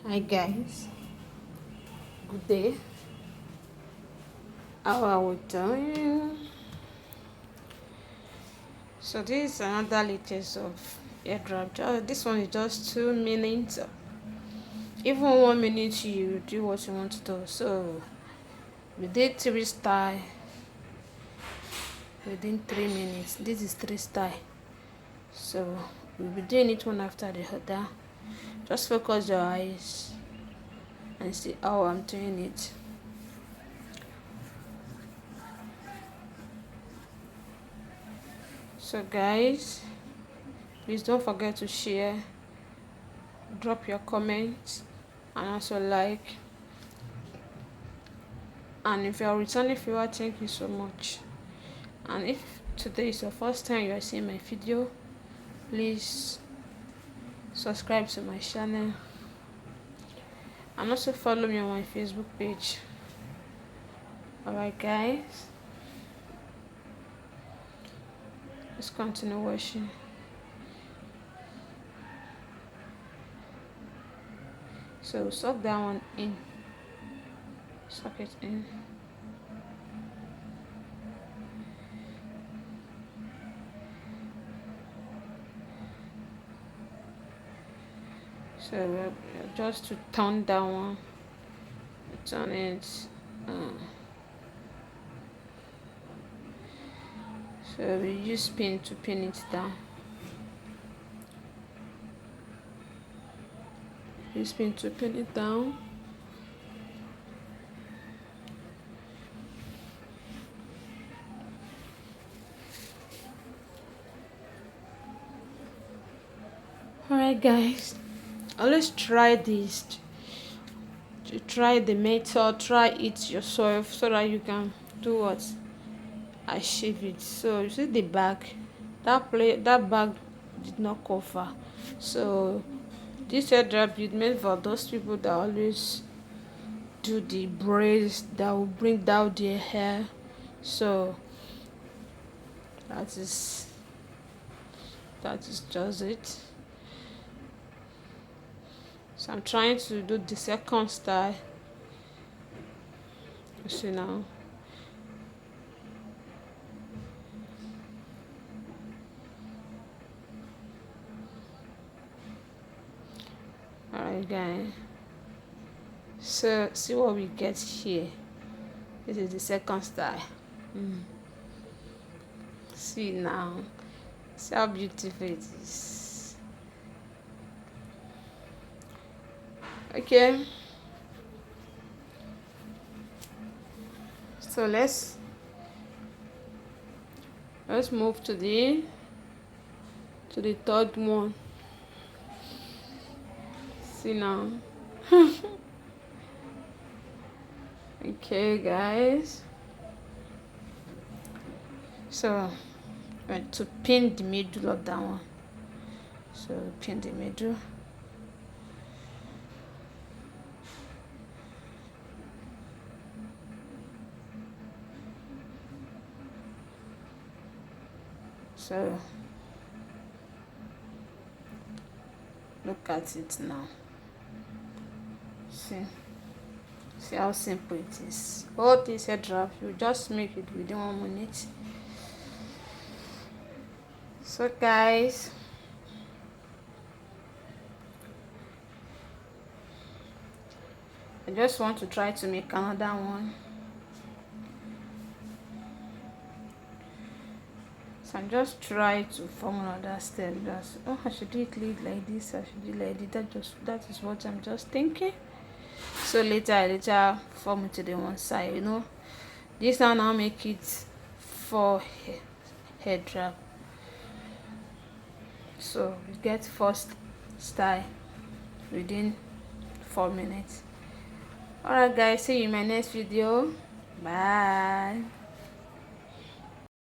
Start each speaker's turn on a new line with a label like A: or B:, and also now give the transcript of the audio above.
A: Hi guys, good day. How are we doing? So this is another latest of airdrop. This one is just 2 minutes. Even 1 minute you do what you want to do. So we did 3 style within 3 minutes. This is 3 style. So we'll be doing it one after the other. Just focus your eyes and see how I'm doing it. So guys, please don't forget to share, drop your comments, and also like. And if you're a returning viewer, thank you so much. And if today is your first time you are seeing my video, please subscribe to my channel and also follow me on my Facebook page. Alright guys, let's continue watching. So suck that one in, suck it in. So just to turn that one, turn it. So we use pin to pin it down. Use pin to pin it down. Alright guys, always try this. To try the method, try it yourself so that you can do what? Achieve it. So you see the back, that bag did not cover. So this airdrop is made for those people that always do the braids that will bring down their hair. So that is just it. So I'm trying to do the second style. You see now. Alright guys, so see what we get here. This is the second style. See now, see how beautiful it is. Okay, so let's move to the third one. See now. Okay guys, so to pin the middle of that one, so pin the middle. So look at it now. See how simple it is. All this airdrop, you just make it within 1 minute. So guys, I just want to try to make another one. So I'm just trying to form another step. Just I should do it like this, I should do it like this. That is what I'm just thinking. So later form it to the one side, you know. This one I'll make it for head wrap. So we get first style within 4 minutes. Alright guys, see you in my next video. Bye.